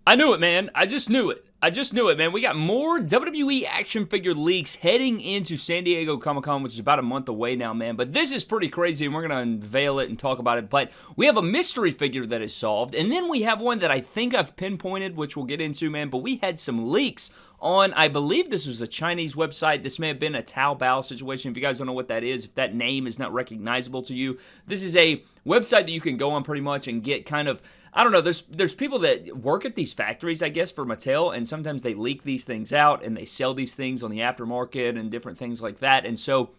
I knew it, man. I just knew it. I just knew it, man. We got more WWE action figure leaks heading into San Diego Comic-Con, which is about a month away now, man. But this is pretty crazy, and we're going to unveil it and talk about it. But we have a mystery figure that is solved, and then we have one that I think I've pinpointed, which we'll get into, man. But we had some leaks on, I believe this was a Chinese website. This may have been a Taobao situation. If you guys don't know what that is, if that name is not recognizable to you, this is a website that you can go on pretty much and get kind of, I don't know, there's people that work at these factories, I guess, for Mattel, and sometimes they leak these things out and they sell these things on the aftermarket and different things like that. And so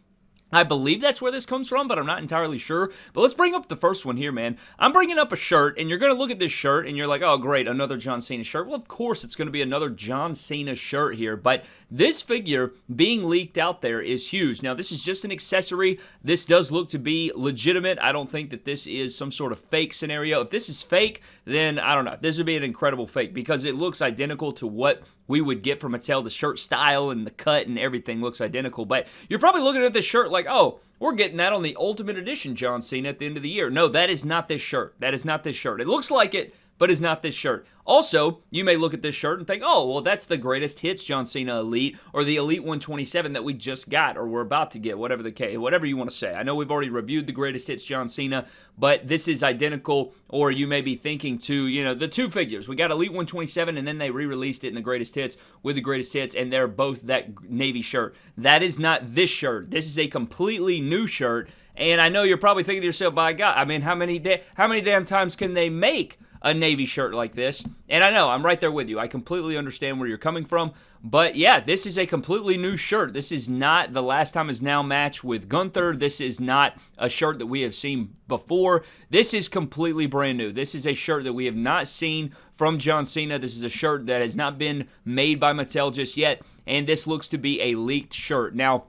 I believe that's where this comes from, but I'm not entirely sure. But let's bring up the first one here, man. I'm bringing up a shirt, and you're going to look at this shirt, and you're like, oh, great, another John Cena shirt. Well, of course, it's going to be another John Cena shirt here, but this figure being leaked out there is huge. Now, this is just an accessory. This does look to be legitimate. I don't think that this is some sort of fake scenario. If this is fake, then I don't know. This would be an incredible fake because it looks identical to what we would get from Mattel. The shirt style and the cut and everything looks identical, but you're probably looking at this shirt like, oh, we're getting that on the Ultimate Edition John Cena at the end of the year. No, that is not this shirt. That is not this shirt. It looks like it, but is not this shirt. Also, you may look at this shirt and think, oh, well, that's the greatest hits John Cena Elite or the Elite 127 that we just got or we're about to get, whatever the case, whatever you want to say. I know we've already reviewed the greatest hits John Cena, but this is identical, or you may be thinking to, you know, the two figures. We got Elite 127 and then they re-released it in the greatest hits with the greatest hits, and they're both that navy shirt. That is not this shirt. This is a completely new shirt, and I know you're probably thinking to yourself, by God, I mean, how many damn times can they make a navy shirt like this? And I know, I'm right there with you. I completely understand where you're coming from. But yeah, this is a completely new shirt. This is not the Last Time Is Now match with Gunther. This is not a shirt that we have seen before. This is completely brand new. This is a shirt that we have not seen from John Cena. This is a shirt that has not been made by Mattel just yet. And this looks to be a leaked shirt. Now,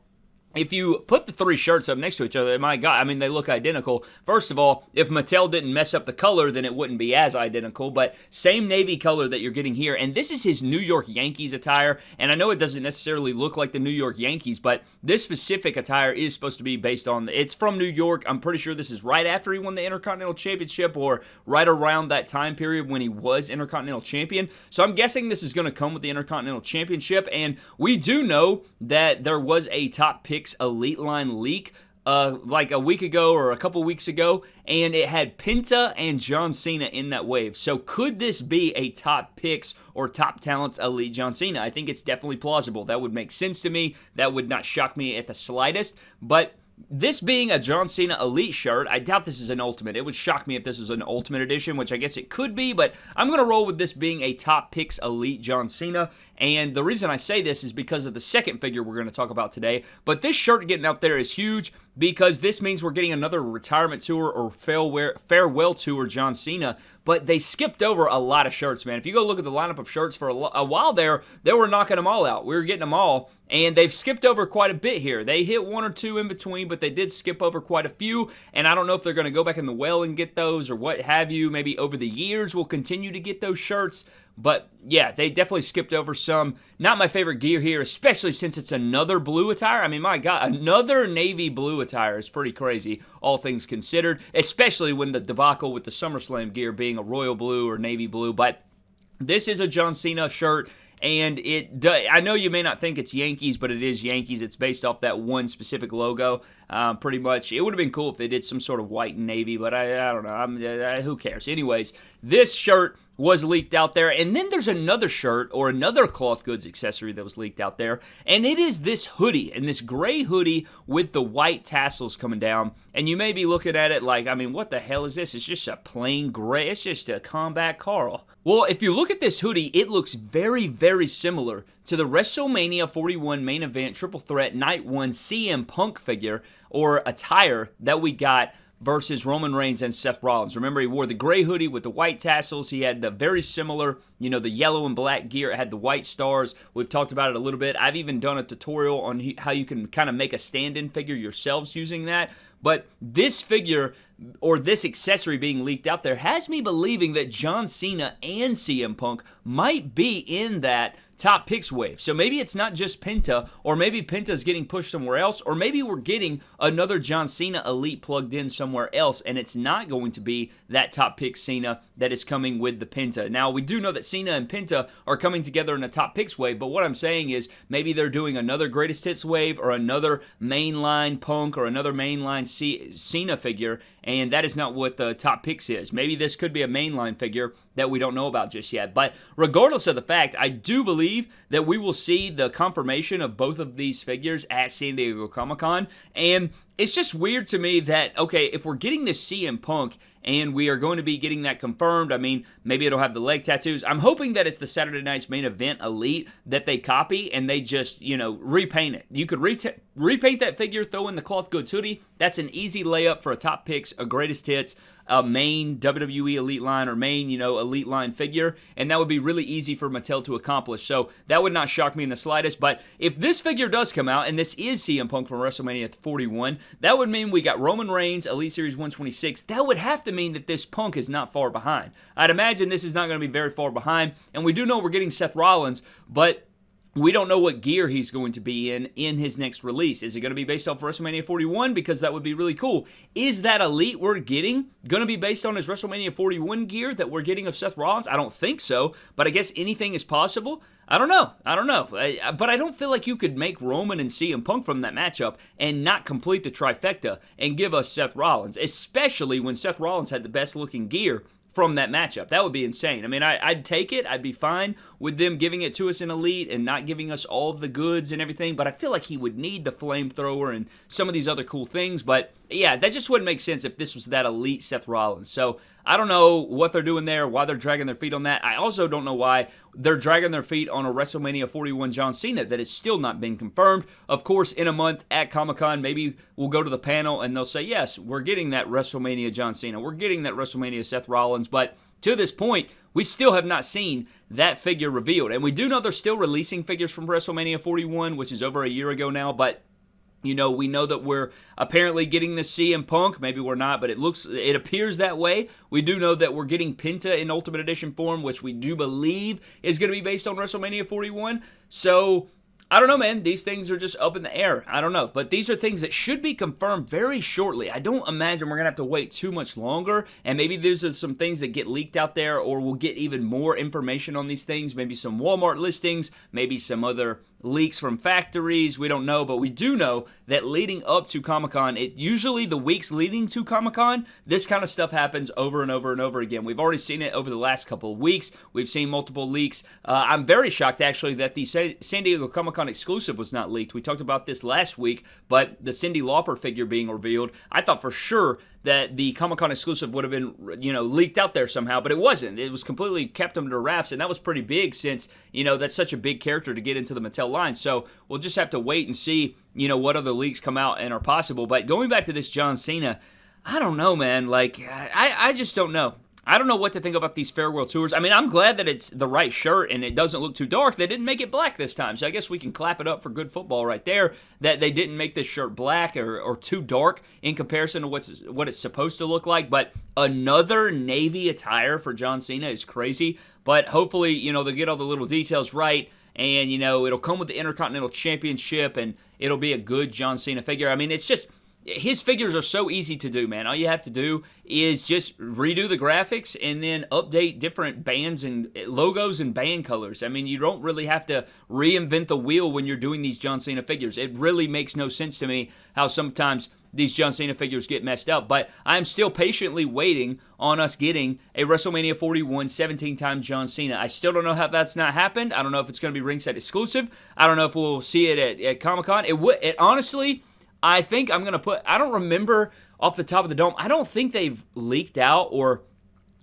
if you put the three shirts up next to each other, my God, I mean, they look identical. First of all, if Mattel didn't mess up the color, then it wouldn't be as identical, but same navy color that you're getting here, and this is his New York Yankees attire, and I know it doesn't necessarily look like the New York Yankees, but this specific attire is supposed to be based on, it's from New York. I'm pretty sure this is right after he won the Intercontinental Championship or right around that time period when he was Intercontinental Champion, so I'm guessing this is going to come with the Intercontinental Championship, and we do know that there was a top pick Elite line leak like a week ago or a couple weeks ago, and it had Penta and John Cena in that wave. So could this be a top picks or top talents Elite John Cena? I think it's definitely plausible. That would make sense to me. That would not shock me at the slightest, but this being a John Cena Elite shirt, I doubt this is an Ultimate. It would shock me if this was an Ultimate Edition, which I guess it could be, but I'm going to roll with this being a Top Picks Elite John Cena, and the reason I say this is because of the second figure we're going to talk about today, but this shirt getting out there is huge because this means we're getting another retirement tour or farewell tour John Cena, but they skipped over a lot of shirts, man. If you go look at the lineup of shirts for a while there, they were knocking them all out. We were getting them all, and they've skipped over quite a bit here. They hit one or two in between, but they did skip over quite a few, and I don't know if they're going to go back in the well and get those or what have you. Maybe over the years we'll continue to get those shirts, but yeah, they definitely skipped over some. Not my favorite gear here, especially since it's another blue attire. I mean, my God, another navy blue attire is pretty crazy, all things considered, especially when the debacle with the SummerSlam gear being a royal blue or navy blue. But this is a John Cena shirt, and I know you may not think it's Yankees, but it is Yankees. It's based off that one specific logo, pretty much. It would have been cool if they did some sort of white and navy, but I don't know. Who cares? Anyways, this shirt was leaked out there, and then there's another shirt or another cloth goods accessory that was leaked out there, and it is this hoodie, and this gray hoodie with the white tassels coming down, and you may be looking at it like, I mean, what the hell is this? It's just a plain gray, it's just a Combat Carl. Well, if you look at this hoodie, it looks very, very similar to the WrestleMania 41 main event triple threat night 1 CM Punk figure or attire that we got versus Roman Reigns and Seth Rollins. Remember, he wore the gray hoodie with the white tassels. He had the very similar, you know, the yellow and black gear. It had the white stars. We've talked about it a little bit. I've even done a tutorial on how you can kind of make a stand-in figure yourselves using that. but this figure or this accessory being leaked out there has me believing that John Cena and CM Punk might be in that top picks wave. So maybe it's not just Penta, or maybe Penta's getting pushed somewhere else, or maybe we're getting another John Cena Elite plugged in somewhere else, and it's not going to be that top pick Cena that is coming with the Penta. Now, we do know that Cena and Penta are coming together in a top picks wave, but what I'm saying is maybe they're doing another greatest hits wave, or another mainline Punk, or another mainline Cena figure, and that is not what the top picks is. Maybe this could be a mainline figure that we don't know about just yet. But regardless of the fact, I do believe that we will see the confirmation of both of these figures at San Diego Comic-Con. And it's just weird to me that, okay, if we're getting this CM Punk and we are going to be getting that confirmed, I mean, maybe it'll have the leg tattoos. I'm hoping that it's the Saturday Night's Main Event Elite that they copy and they just, repaint it. You could repaint that figure, throw in the cloth goods hoodie. That's an easy layup for a top picks, a greatest hits, a main WWE Elite line or main, Elite line figure, and that would be really easy for Mattel to accomplish. So that would not shock me in the slightest. But if this figure does come out, and this is CM Punk from WrestleMania 41, that would mean we got Roman Reigns, Elite Series 126. That would have to mean that this Punk is not far behind. I'd imagine this is not going to be very far behind, and we do know we're getting Seth Rollins, but we don't know what gear he's going to be in his next release. Is it going to be based off WrestleMania 41? Because that would be really cool. Is that Elite we're getting going to be based on his WrestleMania 41 gear that we're getting of Seth Rollins? I don't think so, but I guess anything is possible. I don't know. But I don't feel like you could make Roman and CM Punk from that matchup and not complete the trifecta and give us Seth Rollins, especially when Seth Rollins had the best looking gear from that matchup. That would be insane. I mean, I'd take it. I'd be fine with them giving it to us in Elite and not giving us all of the goods and everything, but I feel like he would need the flamethrower and some of these other cool things. But yeah, that just wouldn't make sense if this was that Elite Seth Rollins. So I don't know what they're doing there, why they're dragging their feet on that. I also don't know why they're dragging their feet on a WrestleMania 41 John Cena that has still not been confirmed. Of course, in a month at Comic-Con, maybe we'll go to the panel and they'll say, yes, we're getting that WrestleMania John Cena. We're getting that WrestleMania Seth Rollins. But to this point, we still have not seen that figure revealed. And we do know they're still releasing figures from WrestleMania 41, which is over a year ago now, but we know that we're apparently getting the CM Punk. Maybe we're not, but it appears that way. We do know that we're getting Penta in Ultimate Edition form, which we do believe is going to be based on WrestleMania 41. So I don't know, man. These things are just up in the air. I don't know. But these are things that should be confirmed very shortly. I don't imagine we're going to have to wait too much longer. And maybe these are some things that get leaked out there, or we'll get even more information on these things. Maybe some Walmart listings, maybe some other leaks from factories. We don't know, but we do know that leading up to Comic-Con, usually the weeks leading to Comic-Con, this kind of stuff happens over and over and over again. We've already seen it over the last couple of weeks. We've seen multiple leaks. I'm very shocked, actually, that the San Diego Comic-Con exclusive was not leaked. We talked about this last week, but the Cyndi Lauper figure being revealed, I thought for sure that the Comic-Con exclusive would have been, leaked out there somehow, but it wasn't. It was completely kept under wraps, and that was pretty big since, that's such a big character to get into the Mattel line. So we'll just have to wait and see, what other leaks come out and are possible. But going back to this John Cena, I don't know, man. I just don't know. I don't know what to think about these farewell tours. I mean, I'm glad that it's the right shirt and it doesn't look too dark. They didn't make it black this time, so I guess we can clap it up for good football right there, that they didn't make this shirt black or too dark in comparison to what it's supposed to look like. But another navy attire for John Cena is crazy. But hopefully, they'll get all the little details right, and, it'll come with the Intercontinental Championship, and it'll be a good John Cena figure. I mean, it's just, his figures are so easy to do, man. All you have to do is just redo the graphics and then update different bands and logos and band colors. I mean, you don't really have to reinvent the wheel when you're doing these John Cena figures. It really makes no sense to me how sometimes these John Cena figures get messed up. But I'm still patiently waiting on us getting a WrestleMania 41 17-time John Cena. I still don't know how that's not happened. I don't know if it's going to be ringside exclusive. I don't know if we'll see it at Comic-Con. It honestly, I think I'm going to I don't remember off the top of the dome, I don't think they've leaked out or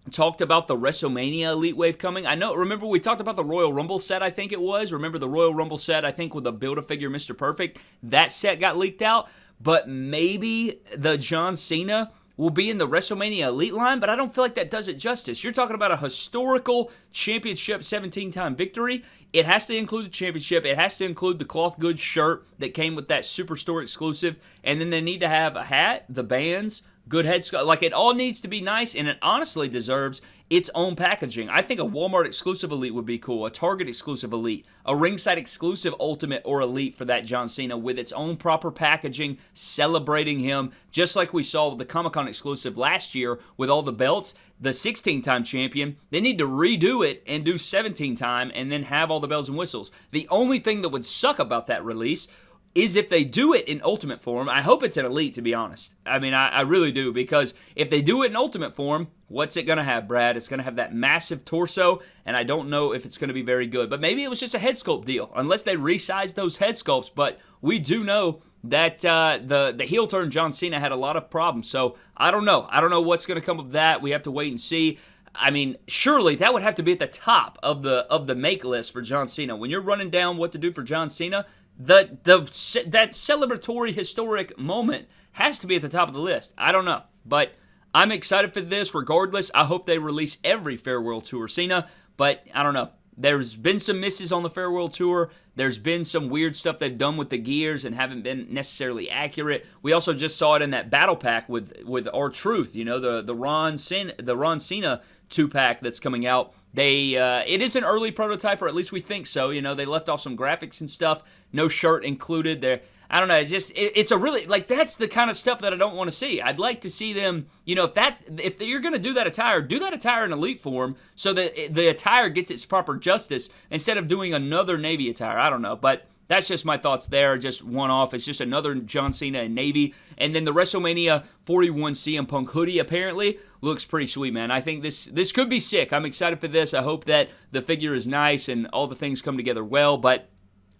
talked about the WrestleMania Elite Wave coming. Remember we talked about the Royal Rumble set, I think it was. Remember the Royal Rumble set, I think with the Build-A-Figure Mr. Perfect? That set got leaked out. But maybe the John Cena will be in the WrestleMania Elite line, but I don't feel like that does it justice. You're talking about a historical championship 17-time victory. It has to include the championship. It has to include the cloth goods shirt that came with that Superstore exclusive, and then they need to have a hat, the bands, good head sculpt. Like, it all needs to be nice, and it honestly deserves its own packaging. I think a Walmart exclusive Elite would be cool, a Target exclusive Elite, a ringside exclusive Ultimate or Elite for that John Cena with its own proper packaging, celebrating him, just like we saw with the Comic-Con exclusive last year with all the belts. The 16-time champion, they need to redo it and do 17-time and then have all the bells and whistles. The only thing that would suck about that release is if they do it in Ultimate form. I hope it's an Elite, to be honest. I mean, I really do, because if they do it in Ultimate form, what's it going to have, Brad? It's going to have that massive torso, and I don't know if it's going to be very good. But maybe it was just a head sculpt deal, unless they resize those head sculpts. But we do know that the heel turn John Cena had a lot of problems. So I don't know. I don't know what's going to come of that. We have to wait and see. I mean, surely that would have to be at the top of the make list for John Cena. When you're running down what to do for John Cena, that celebratory historic moment has to be at the top of the list. I don't know, but I'm excited for this regardless. I hope they release every Farewell Tour Cena, but I don't know. There's been some misses on the Farewell Tour. There's been some weird stuff they've done with the gears and haven't been necessarily accurate. We also just saw it in that battle pack with R-Truth, you know, the Ron Cena 2-pack that's coming out. It is an early prototype, or at least we think so. You know, they left off some graphics and stuff. No shirt included there. I don't know. It's a really, like, that's the kind of stuff that I don't want to see. I'd like to see them, you know, if you're going to do that attire in Elite form so that the attire gets its proper justice instead of doing another Navy attire. I don't know, but that's just my thoughts there. Just one off. It's just another John Cena in Navy. And then the WrestleMania 41 CM Punk hoodie apparently looks pretty sweet, man. I think this could be sick. I'm excited for this. I hope that the figure is nice and all the things come together well, but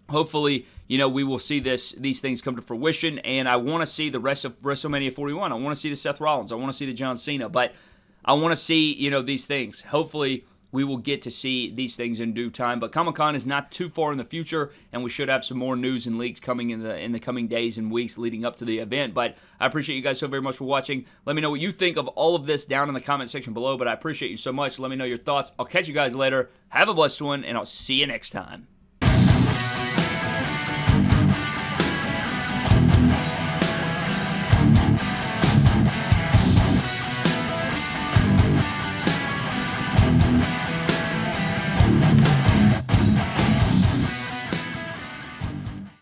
hopefully, you know, we will see these things come to fruition, and I want to see the rest of WrestleMania 41. I want to see the Seth Rollins. I want to see the John Cena, but I want to see, you know, these things. Hopefully, we will get to see these things in due time, but Comic-Con is not too far in the future, and we should have some more news and leaks coming in the coming days and weeks leading up to the event. But I appreciate you guys so very much for watching. Let me know what you think of all of this down in the comment section below, but I appreciate you so much. Let me know your thoughts. I'll catch you guys later. Have a blessed one, and I'll see you next time.